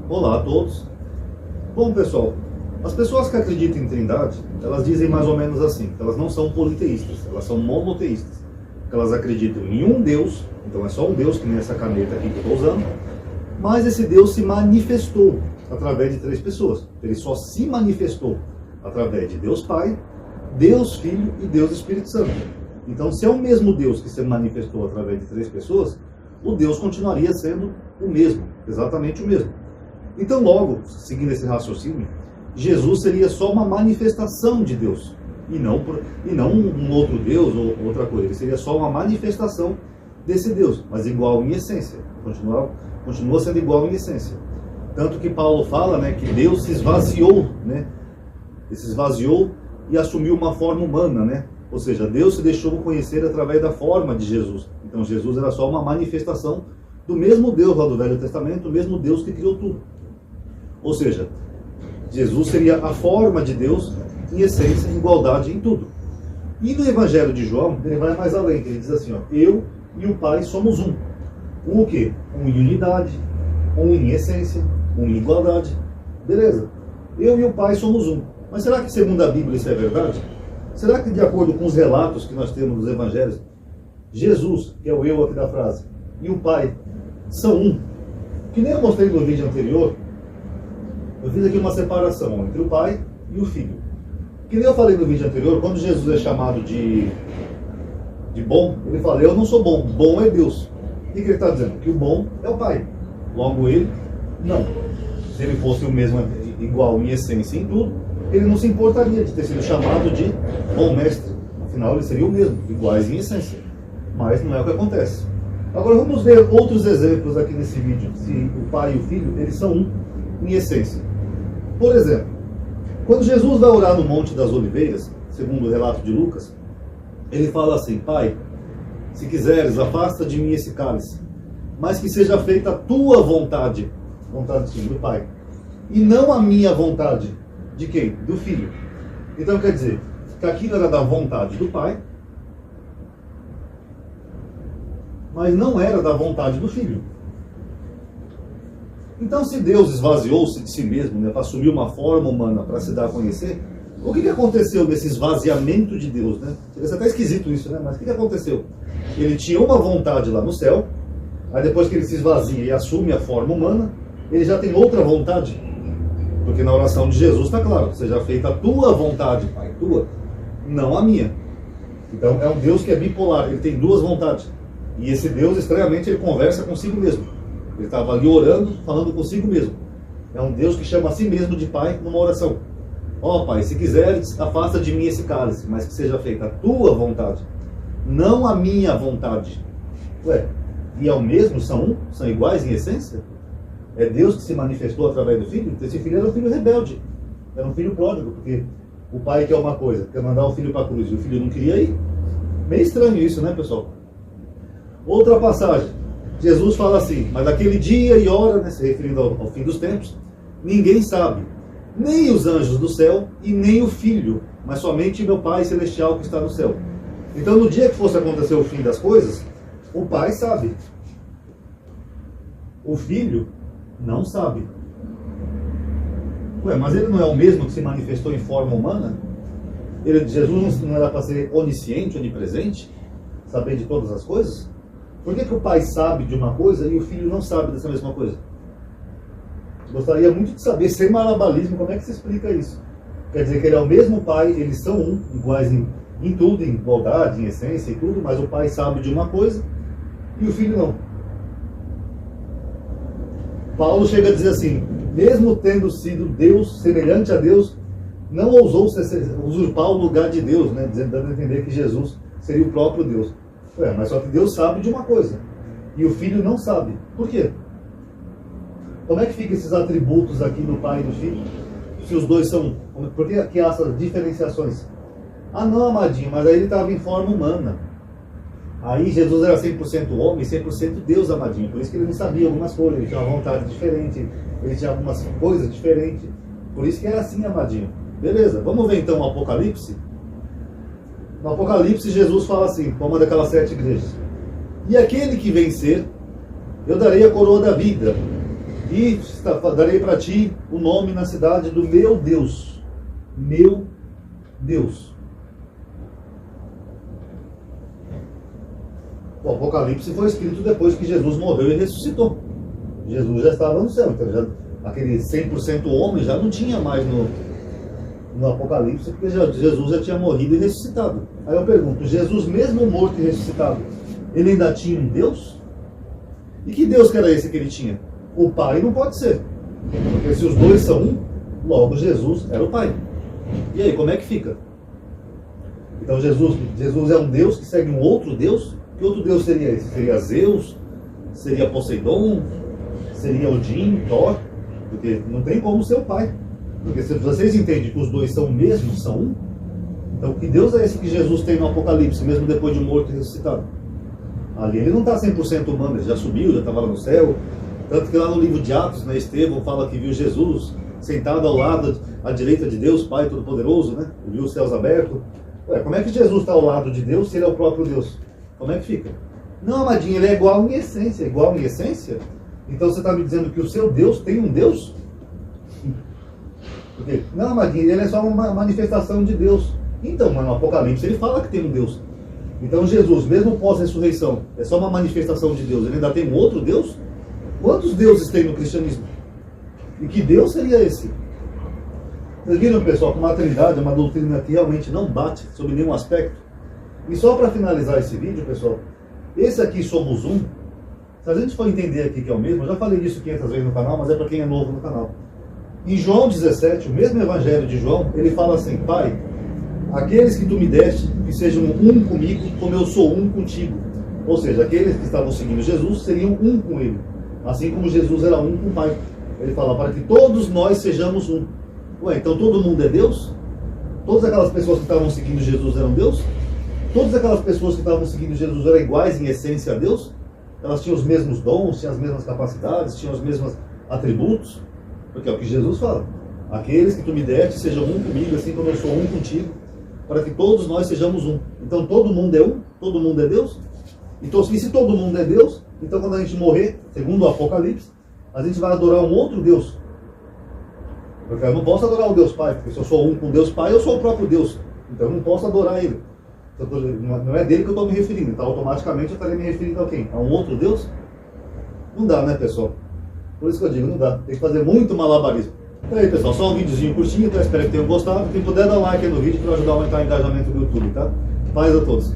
Olá a todos. Bom, pessoal, as pessoas que acreditam em Trindade, elas dizem mais ou menos assim, que elas não são politeístas, elas são monoteístas. Que elas acreditam em um Deus, então é só um Deus, que nem essa caneta aqui que eu estou usando, mas esse Deus se manifestou através de três pessoas. Ele só se manifestou através de Deus Pai, Deus Filho e Deus Espírito Santo. Então, se é o mesmo Deus que se manifestou através de três pessoas, o Deus continuaria sendo o mesmo, exatamente o mesmo. Então, logo, seguindo esse raciocínio, Jesus seria só uma manifestação de Deus, e não um outro Deus ou outra coisa. Ele seria só uma manifestação desse Deus, mas igual em essência. Continua sendo igual em essência. Tanto que Paulo fala, né, que Deus se esvaziou, né? Ele se esvaziou e assumiu uma forma humana, né? Ou seja, Deus se deixou conhecer através da forma de Jesus. Então Jesus era só uma manifestação do mesmo Deus lá do Velho Testamento, o mesmo Deus que criou tudo. Ou seja, Jesus seria a forma de Deus em essência, em igualdade em tudo. E no Evangelho de João, ele vai mais além, ele diz assim, ó, eu e o Pai somos um. Um o quê? Um em unidade, um em essência, um em igualdade. Beleza. Eu e o Pai somos um. Mas será que segundo a Bíblia isso é verdade? Será que de acordo com os relatos que nós temos nos Evangelhos, Jesus, que é o eu aqui da frase, e o Pai são um? Que nem eu mostrei no vídeo anterior, eu fiz aqui uma separação entre o Pai e o Filho. Que nem eu falei no vídeo anterior, quando Jesus é chamado de bom, ele fala, eu não sou bom, bom é Deus. O que ele está dizendo? Que o bom é o Pai. Logo ele, não. Se ele fosse o mesmo, igual em essência e em tudo, ele não se importaria de ter sido chamado de bom mestre. Afinal, ele seria o mesmo, iguais em essência. Mas não é o que acontece. Agora vamos ver outros exemplos aqui nesse vídeo. Se o Pai e o Filho, eles são um em essência. Por exemplo, quando Jesus vai orar no Monte das Oliveiras, segundo o relato de Lucas, ele fala assim, Pai, se quiseres, afasta de mim esse cálice, mas que seja feita a tua vontade, vontade sim, do Pai, e não a minha vontade. De quem? Do Filho. Então quer dizer, que aquilo era da vontade do Pai, mas não era da vontade do Filho. Então, se Deus esvaziou-se de si mesmo, né, para assumir uma forma humana, para se dar a conhecer, o que aconteceu nesse esvaziamento de Deus? Né? Parece até esquisito isso, né? Mas o que aconteceu? Ele tinha uma vontade lá no céu, aí depois que ele se esvazia e assume a forma humana, ele já tem outra vontade. Porque na oração de Jesus está claro, seja feita a tua vontade, Pai, tua, não a minha. Então é um Deus que é bipolar, ele tem duas vontades. E esse Deus, estranhamente, ele conversa consigo mesmo. Ele estava ali orando, falando consigo mesmo. É um Deus que chama a si mesmo de Pai numa oração. Ó Pai, se quiseres, afasta de mim esse cálice, mas que seja feita a tua vontade, não a minha vontade. Ué, e é o mesmo? São um? São iguais em essência? É Deus que se manifestou através do Filho? Esse filho era um filho rebelde. Era um filho pródigo, porque o pai quer uma coisa, quer mandar o filho para a cruz, e o filho não queria ir. Meio estranho isso, né, pessoal? Outra passagem. Jesus fala assim, mas naquele dia e hora, né, se referindo ao fim dos tempos, ninguém sabe, nem os anjos do céu e nem o Filho, mas somente meu Pai Celestial que está no céu. Então, no dia que fosse acontecer o fim das coisas, o Pai sabe. O Filho não sabe. Ué, mas ele não é o mesmo que se manifestou em forma humana? Jesus não era para ser onisciente, onipresente? Saber de todas as coisas? Por que o Pai sabe de uma coisa e o Filho não sabe dessa mesma coisa? Gostaria muito de saber, sem malabarismo, como é que se explica isso? Quer dizer que ele é o mesmo Pai, eles são um, iguais em tudo, em igualdade, em essência e tudo, mas o Pai sabe de uma coisa e o Filho não. Paulo chega a dizer assim, mesmo tendo sido Deus, semelhante a Deus, não ousou usurpar o lugar de Deus, né? Dando a entender que Jesus seria o próprio Deus. Ué, mas só que Deus sabe de uma coisa, e o Filho não sabe. Por quê? Como é que ficam esses atributos aqui no Pai e no Filho? Se os dois são... Por que há essas diferenciações? Ah não, amadinho, mas aí ele estava em forma humana. Aí Jesus era 100% homem e 100% Deus, amadinho. Por isso que ele não sabia algumas coisas, ele tinha uma vontade diferente, ele tinha algumas coisas diferentes. Por isso que era assim, amadinho. Beleza, vamos ver então o Apocalipse. No Apocalipse, Jesus fala assim, para uma daquelas 7 igrejas. E aquele que vencer, eu darei a coroa da vida. E darei para ti o nome na cidade do meu Deus. Meu Deus. O Apocalipse foi escrito depois que Jesus morreu e ressuscitou. Jesus já estava no céu, então aquele 100% homem já não tinha mais no Apocalipse, porque Jesus já tinha morrido e ressuscitado. Aí eu pergunto, Jesus mesmo morto e ressuscitado, ele ainda tinha um Deus? E que Deus que era esse que ele tinha? O Pai não pode ser, porque se os dois são um, logo Jesus era o Pai. E aí, como é que fica? Então Jesus é um Deus que segue um outro Deus? Que outro Deus seria esse? Seria Zeus? Seria Poseidon? Seria Odin, Thor? Porque não tem como ser o Pai. Porque se vocês entendem que os dois são o mesmo, são um, então que Deus é esse que Jesus tem no Apocalipse, mesmo depois de morto e ressuscitado? Ali ele não está 100% humano, ele já subiu, já estava lá no céu. Tanto que lá no livro de Atos, né, Estevão fala que viu Jesus sentado ao lado, à direita de Deus, Pai Todo-Poderoso, né? Viu os céus abertos. Ué, como é que Jesus está ao lado de Deus se ele é o próprio Deus? Como é que fica? Não, amadinho, ele é igual em essência. Igual em essência? Então você está me dizendo que o seu Deus tem um Deus? Porque, não, amadinho, ele é só uma manifestação de Deus. Então, mas no Apocalipse ele fala que tem um Deus. Então Jesus, mesmo pós-ressurreição, é só uma manifestação de Deus. Ele ainda tem um outro Deus? Quantos deuses tem no cristianismo? E que Deus seria esse? Vocês viram, pessoal, que uma trindade é uma doutrina que realmente não bate sobre nenhum aspecto? E só para finalizar esse vídeo, pessoal, esse aqui somos um. Se a gente for entender aqui que é o mesmo, eu já falei disso 500 vezes no canal, mas é para quem é novo no canal. Em João 17, o mesmo evangelho de João, ele fala assim: Pai, aqueles que tu me deste, que sejam um comigo, como eu sou um contigo. Ou seja, aqueles que estavam seguindo Jesus seriam um com ele, assim como Jesus era um com o Pai. Ele fala para que todos nós sejamos um. Ué, então todo mundo é Deus? Todas aquelas pessoas que estavam seguindo Jesus eram Deus? Todas aquelas pessoas que estavam seguindo Jesus eram iguais em essência a Deus? Elas tinham os mesmos dons, tinham as mesmas capacidades, tinham os mesmos atributos? Porque é o que Jesus fala: aqueles que tu me deste sejam um comigo, assim como eu sou um contigo, para que todos nós sejamos um. Então todo mundo é um? Todo mundo é Deus? Então, e se todo mundo é Deus, então quando a gente morrer, segundo o Apocalipse, a gente vai adorar um outro Deus. Porque eu não posso adorar o Deus Pai, porque se eu sou um com Deus Pai, eu sou o próprio Deus. Então eu não posso adorar Ele. Não é dele que eu estou me referindo, então automaticamente eu estaria me referindo a quem? A um outro Deus? Não dá, né, pessoal? Por isso que eu digo, não dá. Tem que fazer muito malabarismo. Então aí, pessoal, só um videozinho curtinho, então espero que tenham gostado. Quem puder, dar um like aí no vídeo para ajudar a aumentar o engajamento do YouTube, tá? Paz a todos.